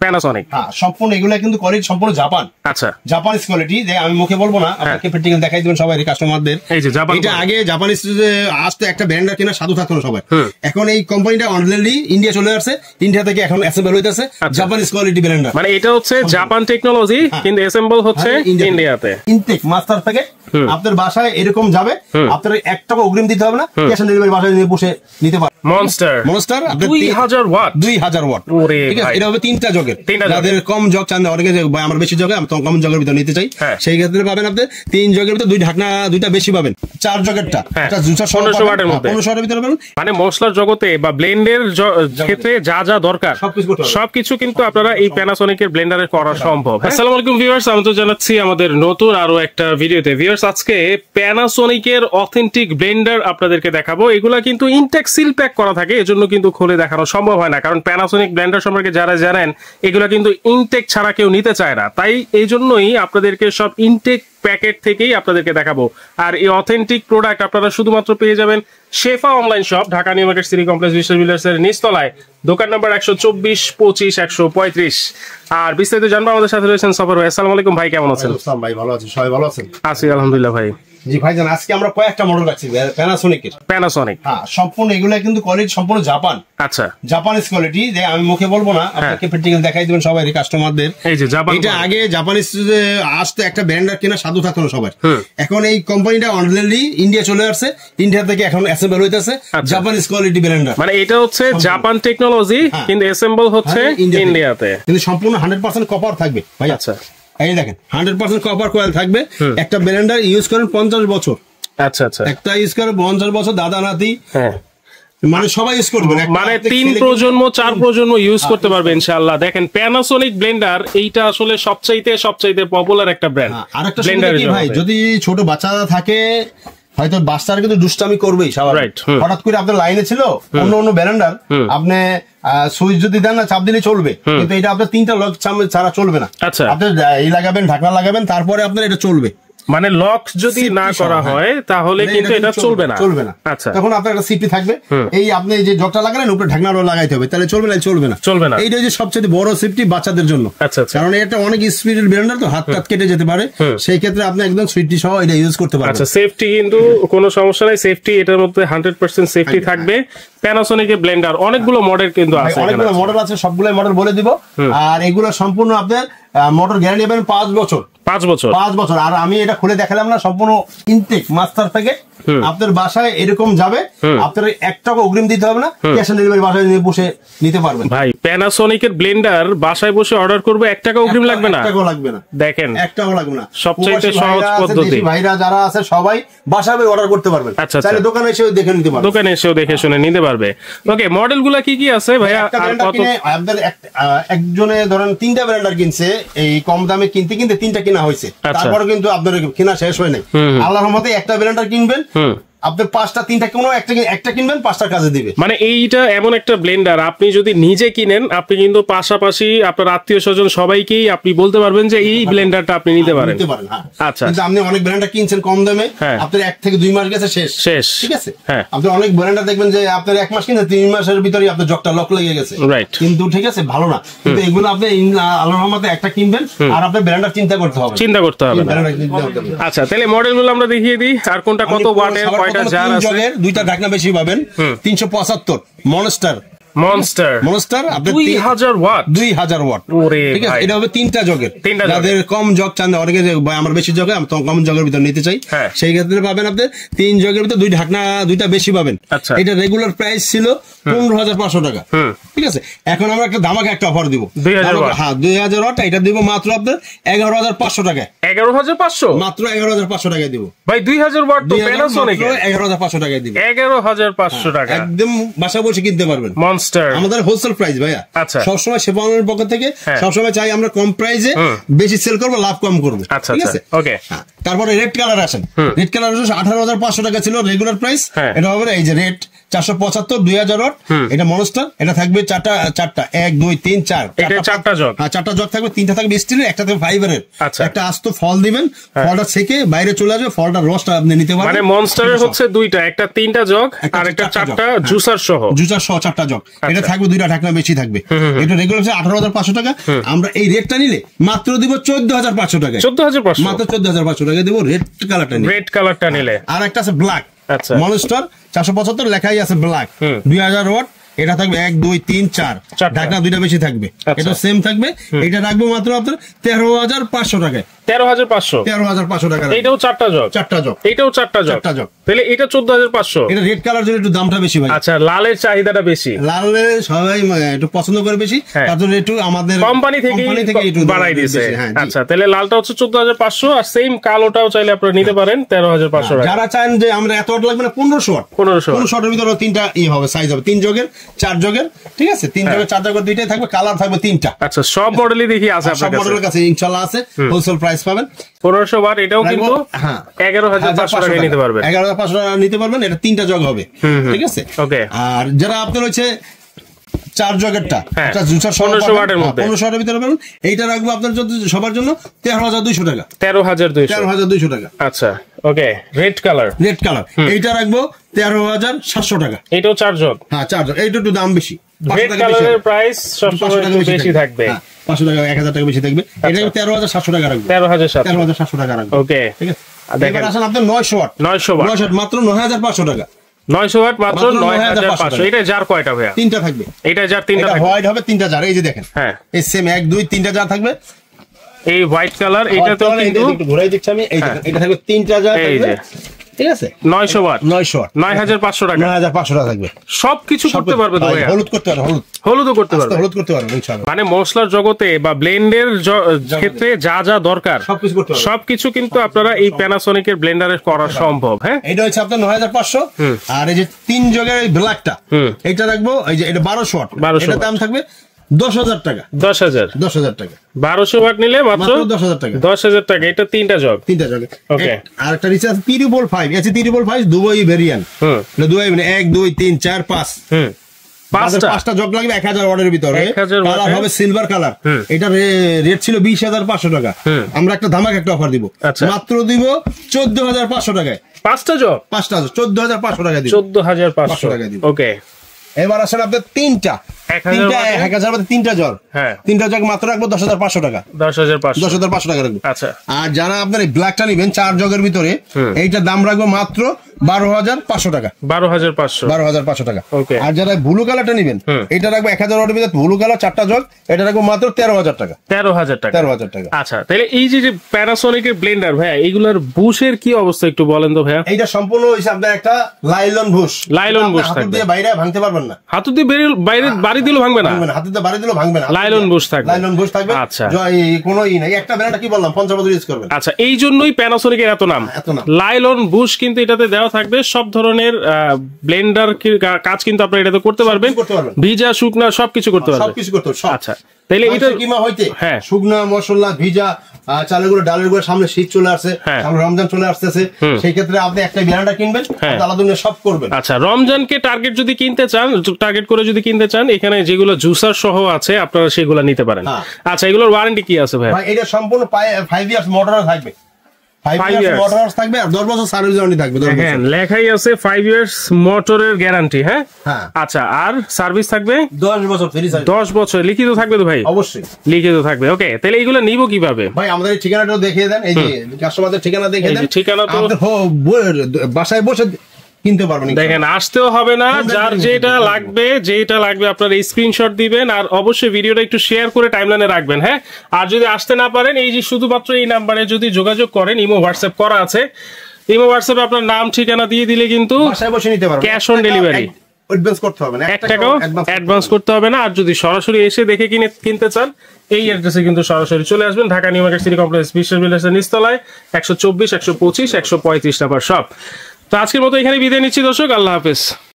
Panasonic. হ্যাঁ, সম্পূর্ণ এগুলা কিন্তু কোয়ালিটি সম্পূর্ণ জাপান। আচ্ছা, জাপানিজ কোয়ালিটি, যে আমি মুখে বলবো না, আপনাকে প্র্যাকটিক্যাল দেখাই দিবেন সবাই কাস্টমারদের। এই যে জাপান, এটা আগে জাপানিজ আসতে একটা ব্র্যান্ডার কিনা সাধু থাকতো না সবাই। এখন এই কোম্পানিটা অলরেডি ইন্ডিয়া চলে আসছে, ইন্ডিয়া থেকে এখন অ্যাসেম্বল হইতাছে জাপানিজ কোয়ালিটি ব্র্যান্ডার। মানে এটা হচ্ছে জাপান টেকনোলজি, কিন্তু অ্যাসেম্বল হচ্ছে ইন্ডিয়াতে। ইনটেক মাস্টার প্যাকেট আপনার বাসায় এরকম যাবে, আপনার 1 টাকা অগ্রিম দিতে হবে না, ক্যাশ অন ডেলিভারি বাসায় নিয়ে বসে নিতে পারবেন। Monster 2000 watt, 2000 watt. ঠিক আছে, এটা হবে 3টা জগের। যাদের কম জগ চান, অনেকে আমার বেশি জগে, আমি কম জগের ভিতরে নিতে চাই, সেই ক্ষেত্রে পাবেন আপনি 3 জগের ভিতরে 2 ঢাকনা, 2টা বেশি পাবেন। 4 জগেরটা এটা 1500 ওয়াটের মধ্যে, 1500 ওয়াটের ভিতরে পাবেন। মানে মশলার জগতে বা ব্লেন্ডের ক্ষেত্রে যা যা দরকার সবকিছু কিন্তু আপনারা এই প্যানাসনিকের ব্লেন্ডারে করা সম্ভব। আসসালামু আলাইকুম ভিউয়ার্স, আমি তো জানাচ্ছি আমাদের নতুন আরো একটা ভিডিওতে। ভিউয়ার্স, আজকে প্যানাসনিকের অথেন্টিক ব্লেন্ডার আপনাদেরকে দেখাবো। এগুলা কিন্তু ইনটেক সিল প্যাক করা থাকে, এজন্য কিন্তু খুলে দেখানো সম্ভব হয় না, কারণ প্যানাসনিক ব্লেন্ডার সম্পর্কে যারা জানেন এগুলা কিন্তু ইনটেক ছাড়া কেউ নিতে চায় না। তাই এই জন্যই আপনাদেরকে সব ইনটেক প্যাকেট থেকেই আপনাদেরকে দেখাবো। আর এই অথেন্টিক প্রোডাক্ট আপনারা শুধুমাত্র পেয়ে যাবেন Shefa online shop, Dhaka new market city complex বিশ্ব বিল্ডার্সের নিচতলায়, দোকান নাম্বার 124 25 135। আর বিস্তারিত জানবো, আমাদের সাথে রয়েছেন সফর ভাই। আসসালামু আলাইকুম ভাই, কেমন আছেন? ভাই ভালো আছি, সবাই ভালো আছেন? আছি আলহামদুলিল্লাহ ভাই। জি ভাইজান, আজকে আমরা কয়েকটা মডেল রাখছি প্যানাসনিকের। হ্যাঁ, সম্পূর্ণ এগুলা কিন্তু কোয়ালিটি সম্পূর্ণ জাপান। আচ্ছা, জাপানিজ কোয়ালিটি, যে আমি মুখে বলবো না, আপনাকে প্র্যাকটিক্যাল দেখাই দিবেন সবাই কাস্টমারদের। এই যে জাপান, এটা আগে জাপানিজ আসতে একটা ব্র্যান্ডার কিনা সাধু থাকতো না সবাই। এখন এই কোম্পানিটা অলরেডি ইন্ডিয়া চলে আসছে, ইন্ডিয়া থেকে এখন অ্যাসেম্বল হইতাছে জাপানিজ কোয়ালিটি ব্র্যান্ডার। মানে এটা হচ্ছে জাপান টেকনোলজি, কিন্তু অ্যাসেম্বল হচ্ছে ইন্ডিয়াতে। কিন্তু সম্পূর্ণ 100% কপার থাকবে ভাই। আচ্ছা, এই দেখেন 100% কপার কয়েল থাকবে। একটা ব্লেন্ডার ইউজ করেন 50 বছর। আচ্ছা আচ্ছা, একটা ইউজ করে 50 বছর, দাদা নাতি মানে সবাই ইউজ করবে, মানে 3 প্রজন্ম 4 প্রজন্ম ইউজ করতে পারবে ইনশাআল্লাহ। দেখেন প্যানাসনিক ব্লেন্ডার, এইটা আসলে সবচাইতে পপুলার একটা ব্র্যান্ড। আরেকটা ব্লেন্ডার ভাই, যদি ছোট বাচ্চা থাকে হয়তো বাচ্চারা কিন্তু দুষ্টামি করবেই স্বাভাবিক। হঠাৎ করে আপনার লাইনে ছিল অন্য ব্লেন্ডার, আপনি সুইচ যদি দেন না, চাপ দিলে চলবে, কিন্তু এটা আপনার 3টা লক ছাড়া চলবে না। আচ্ছা, আপনি এই লাগাবেন, ঢাকনা লাগাবেন, তারপরে আপনার এটা চলবে। মানে লক যদি না করা হয় তাহলে কিন্তু এটা চলবে না। আচ্ছা, তখন আপনার একটা সিপি থাকবে, এই আপনি যে জগটা লাগালেন উপরে ঢাকনাটা লাগাইতে হবে, তাহলে চলবে না। এইটা যে সবচেয়ে বড় সেফটি বাচ্চাদের জন্য। আচ্ছা, কারণ এটা অনেক স্পিডের ব্লেন্ডার, তো হাত কেটে যেতে পারে, সেই ক্ষেত্রে আপনি একদম সুইটি সহ এটা ইউজ করতে পারবেন। আচ্ছা, সেফটি কিন্তু কোনো সমস্যা নাই, সেফটি এটার মধ্যে 100% সেফটি থাকবে। প্যানাসনিকের ব্লেন্ডার অনেকগুলো মডেল কিন্তু আছে, অনেকগুলো মডেল আছে, সবগুলো মডেল বলে দিব। আর এগুলো সম্পূর্ণ আপনার মোটর গ্যারান্টি পাবেন 5 বছর। 5 বছর। আর আমি এটা খুলে দেখালাম না, সম্পূর্ণ ইনটেক মাস্টার প্যাকেট। আপনার বাসায় এরকম যাবে, আপনার 1 টাকা অগ্রিম দিতে হবে না, ক্যাশ অন ডেলিভারি বাসায় নিয়ে বসে নিতে পারবেন। ভাই, প্যানাসনিকের ব্লেন্ডার বাসায় বসে অর্ডার করবে, 1 টাকা অগ্রিম লাগবে না, 1 টাকা লাগবে না। দেখেন, 1 টাকা লাগবে না, সবচেয়ে সহজ পদ্ধতি। ভাইরা যারা আছে সবাই বাসায় অর্ডার করতে পারবেন, চাইলে দোকানে এসেও দেখে নিতে পারবেন, দোকানে এসেও দেখে শুনে নিতে পারবে। ওকে, মডেলগুলো কি আছে ভাইয়া? আর কত আপনাদের একজনে ধরেন 3টা ব্লেন্ডার কিনছে, এই কম দামে কিনতে 3টা কিনা হয়েছে, তারপরে কিন্তু আপনাদের কিনা শেষ হয় নাই। আল্লাহর রহমতে একটা ব্লেন্ডার কিনবেন, আপনার 5টা 3টা কোনো একটা কিনবেন, 5টার কাজে দিবে। মানে এইটা এমন একটা ব্লেন্ডার, আপনি যদি নিজে কিনেন, আপনি কিন্তু পাশাপাশি আপনার আত্মীয় স্বজন সবাইকেই আপনি বলতে পারবেন যে এই ব্লেন্ডারটা আপনি নিতে পারেন। আচ্ছা, কিন্তু আপনি অনেক ব্লেন্ডার কিনছেন কম দামে, আপনার 1 থেকে 2 মাস গেছে শেষ, ঠিক আছে। আপনি অনেক ব্লেন্ডার দেখবেন যে আপনার 1 মাস কিনে 3 মাসের ভিতরে আপনার জগটা লক লেগে গেছে, কিন্তু ঠিক আছে, ভালো না। কিন্তু এগুলো আপনি আল্লাহর রহমতে একটা কিনবেন, আর আপনার ব্লেন্ডার চিন্তা করতে হবে। আচ্ছা, তাহলে মডেলগুলো আমরা দেখিয়ে দিই, আর কোনটা কত ওয়াটের, 2টা ঢাকনা বেশি পাবেন। 375 মনস্টার 2000 ওয়াট। ঠিক আছে, এটা হবে 3টা জগের। যাদের কম জগ চান, অনেকে আমার বেশি জগে, আমি কম জগের ভিতরে নিতে চাই, সেই ক্ষেত্রে পাবেন আপনি 3 জগের ভিতরে 2 ঢাকনা, 2টা বেশি পাবেন। এটা রেগুলার প্রাইস ছিল 15500 টাকা। ঠিক আছে, এখন আমরা একটা ধামাকা একটা অফার দিব। 2000 ওয়াট, এটা দিব মাত্র আপনার 11500 টাকায়। 11500? মাত্র 11500 টাকায় দিব ভাই। 2000 ওয়াট তো প্যানাসনিক 11500 টাকায় দিব। 11500 টাকা একদম বাসা বসে কিনতে পারবেন। আমাদের হোলসেল প্রাইস ভাইয়া। আচ্ছা, সবসময় শেফানের পক্ষ থেকে সবসময় চাই আমরা কম প্রাইসে বেশি সেল করবো, লাভ কম করবো। ঠিক আছে, ওকে। তারপরে রেড কালার আসেন, রেড কালার 18500 টাকা ছিল রেগুলার প্রাইস, এটা হবে এই যে রেড 475 2000 ওয়াট, এটা মনস্টার। এটা থাকবে চারটা 1 2 3 4 চারটা জগ। হ্যাঁ, চারটা জগ থাকবে, তিনটা থাকবে স্টিলের, একটা থাকবে ফাইবারের। একটা আস্ত ফল দিবেন, ফলটা ছেঁকে বাইরে চলে আসবে, ফলটা রসটা আপনি নিতে পারবেন। মানে মনস্টারের হচ্ছে দুইটা, একটা 3টা জগ আর একটা 4টা জুসার সহ, চারটা জগ। এটা থাকবে দুইটা ঢাকনা বেশি থাকবে। এটা রেগুলার 18,500 টাকা। আমরা এই রেটটা নিলে মাত্র দিব 14,500 টাকা। 14,500, মাত্র 14,500 টাকা দিব রেড কালারটা নিলে। আর একটা আছে ব্ল্যাক মনস্টার 475, লেখাই আছে ব্ল্যাক, 2000 ওয়াট। এটা থাকবে 1 2 3 4 ঢাকনা দুইটা বেশি থাকবে। এটা সেম থাকবে। এটা রাখবো মাত্র আপনার 13,500 টাকায়। 13,500 টাকা। এটাও চারটা জগ, এটাও চারটা জগ। তাহলে এটা 14,500। এটা রেড কালার জন্য একটু দামটা বেশি ভাই। আচ্ছা, লালের চাহিদাটা বেশি, লালের সবাই একটু পছন্দ করে বেশি, তার জন্য একটু আমাদের কোম্পানি থেকে একটু বাড়াই দিয়েছে। আচ্ছা, তাহলে লালটা হচ্ছে 14,500 আর সেম কালোটাও চাইলে আপনারা নিতে পারেন 13,500 টাকা। যারা চান যে আমরা এত ওয়াট লাগবে না, 1500 ওয়াটের ভিতরে তিনটা হবে, সাইজ হবে 3 জগের 4 জগের, ঠিক আছে? 3 জগের 4 জগের দুইটাই থাকবে, কালার থাকবে 3টা। আচ্ছা, সব মডেলই দেখি আছে আপনার কাছে? সব মডেলের কাছে ইনশাআল্লাহ আছে, হোলসেল প্রাইস পাবেন। 1500 ওয়াট, এটাও কিন্তু 11,500 টাকা নিতে পারবেন। 11,500 টাকা নিতে পারবেন। এটা 3টা জগ হবে, ঠিক আছে? ওকে। আর যারা আপনার হচ্ছে 4 জগেরটা, একটা জুসার 1500 ওয়াটের মধ্যে, 1500 ওয়াটের ভিতরে পাবেন। এইটা রাখবো আপনার সবার জন্য 13,200 টাকা। 13,200 টাকা। আচ্ছা, ওকে। রেড কালার এইটা রাখবো 13,700 টাকা। এটাও 4 জগ। হ্যাঁ, 4 জগ। এইটা একটু দাম বেশি। রেড কালারের প্রাইস সবসময় বেশি থাকবে, 500 টাকা 1000 টাকা বেশি থাকবে। এটা 13,700 টাকা রাখবো। 13,700 টাকা রাখবো। ওকে, ঠিক আছে। দেখেন আসেন আপনার 900 ওয়াট মাত্র 9,500 টাকা। 900 ওয়াট মাত্র 9,500। এটা জার কয়টা ভাইয়া? 3টা থাকবে। এটা জার 3টা থাকবে। হোয়াইট হবে 3টা জার। এই যে দেখেন, হ্যাঁ, এই সেম 1 2 3টা জার থাকবে। এই হোয়াইট কালার, এটা তো কিন্তু একটু ঘুরাই দিচ্ছি আমি। এই দেখেন, এটা থাকবে 3টা জার থাকবে, ঠিক আছে? 900 ওয়াট 9,500 টাকা। 9,500 টাকা থাকবে। সবকিছু করতে পারবে তো ভাইয়া? হলুদ করতে পারবে, হলুদও করতে পারবে, হলুদ করতে পারবে ইনশাআল্লাহ। মানে মশলার জগতে বা ব্লেন্ডের ক্ষেত্রে যা যা দরকার সবকিছু কিন্তু আপনারা এই প্যানাসোনিকের ব্লেন্ডারে করা সম্ভব। হ্যাঁ, এটা হচ্ছে আপনার 9,500। আর এই যে 3 জগের এই ব্ল্যাকটা, এটা রাখবো, এই যে এটা 1200 ওয়াট, এটার দাম থাকবে 10,000 টাকা। 10,000 টাকা। 1200 ওয়াট নিলে মাত্র 10,000 টাকা। 10,000 টাকা। এটা 3টা জগ। ওকে। আর একটা রিচার্জ ত্রিপল 5 আছে, ত্রিপল 5 দুবাই ভেরিয়েন্ট। দুবাই মানে 1 2 3 4 5 পাঁচটা জগ লাগবে 1000 ওয়াটের ভিতরে। কালার হবে সিলভার কালার। এটা রেট ছিল 20,500 টাকা। আমরা একটা ধামাক একটা অফার দিব, মাত্র দিব 14,500 টাকায়। 5টা জগ 14,500 টাকা দিব। 14,500 টাকা দিব। ওকে। এবার আসলে আপনার 3টা 1000 3টা জগ। হ্যাঁ, 3টা জগ মাত্র রাখবো 10,500 টাকা। 10,500 টাকা রাখবো। আচ্ছা, আর যারা আপনার এই ব্ল্যাকটা নিবেন 4 জগের ভিতরে, এইটার দাম রাখবো মাত্র 12,500 টাকা। 12,500 টাকা। আর যারা ব্লু কালারটা নিবেন, এটা রাখবো 1000 ওয়াটের ভিতরে, ব্লু কালার 4টা জগ, এটা রাখবো মাত্র 13,000 টাকা। 13,000 টাকা। আচ্ছা, তাহলে এই যে প্যানাসোনিকের ব্লেন্ডার ভাইয়া, এইগুলোর বুশের কি অবস্থা একটু বলেন তো ভাইয়া? এইটা সম্পূর্ণ হইছে আপনার একটা লাইলন বুশ থাকবে, দিয়ে বাইরে ভাঙতে পারবেন না। হাতু দিয়ে বাইরে বাড়ি দিলেও ভাঙবে না, হাতে দিয়ে বাড়ি দিলেও ভাঙবে না। লাইলন বুশ থাকবে। আচ্ছা, কোনো নাই, একটা ব্র্যান্ড কি বললাম 50 বছর ইউজ করবেন। আচ্ছা, এই জন্যই প্যানাসোনিকের এত নাম। লাইলন বুশ কিন্তু এটাতে দেওয়া থাকবে। সব ধরনের ব্লেন্ডার কাজ কিন্তু আপনারা এটাতে করতে পারবেন, ভিজা শুকনা সবকিছু করতে পারবেন। আচ্ছা, তাহলে এটা কিমা হইতে শুকনা মশলা ভিজা চালের ডালের গুঁড়ো, সামনে শীত চলে আসছে, সামনে রমজান চলে আসতেছে, সেই ক্ষেত্রে আপনি একটা ব্র্যান্ডটা কিনবেন, আলাদা সব করবেন। আচ্ছা, রমজানকে টার্গেট যদি কিনতে চান, টার্গেট করে যদি কিনতে চান, এখানে যেগুলো জুসার সহ আছে আপনারা সেগুলো নিতে পারেন। আচ্ছা, এগুলোর ওয়ারেন্টি কি আছে ভাই? এটা সম্পূর্ণ 5 ইয়ার্স মোটর থাকবে। 5 ইয়ার্স মোটর থাকবে আর 10 বছর সার্ভিস ওয়ারেন্টি থাকবে। হ্যাঁ, লেখাই আছে 5 ইয়ার্স মোটরের গ্যারান্টি। হ্যাঁ, আচ্ছা, আর সার্ভিস থাকবে 10 বছর ফ্রি সার্ভিস। 10 বছর লিখিত থাকবে তো ভাই? অবশ্যই লিখিত থাকবে। ওকে, তাহলে এগুলো নিব কিভাবে ভাই? আমাদের ঠিকানাটাও দেখিয়ে দেন। এই যে কাস্টমারদের ঠিকানা দেখিয়ে দেন। ঠিকানা তো বাসায় বসে কিনতে পারবেন। দেখেন, আসতেও হবে না, যার যেটা লাগবে আপনারা স্ক্রিনশট দিবেন, আর অবশ্যই ভিডিওটা একটু শেয়ার করে টাইমলাইনে রাখবেন। হ্যাঁ, আর যদি আসতে না পারেন, এই যে শুধুমাত্র এই নাম্বারে যদি যোগাযোগ করেন, ইমো হোয়াটসঅ্যাপ করা আছে, ইমো হোয়াটসঅ্যাপে আপনার নাম ঠিকানা দিয়ে দিলে কিন্তু বাসায় বসে নিতে পারবেন। ক্যাশ অন ডেলিভারি, অ্যাডভান্স করতে হবে না, 1 টাকাও অ্যাডভান্স করতে হবে না। আর যদি সরাসরি এসে দেখে কিনতে চান, এই অ্যাড্রেসে কিন্তু সরাসরি চলে আসবেন। Dhaka new market city complex বিশ্বাস বিল্ডার্সের নিচতলায় 124, 125, 135 নাম্বার শপ। তো আজকের মতো এখানে বিদায় নিচ্ছি দর্শক, আল্লাহ হাফেজ।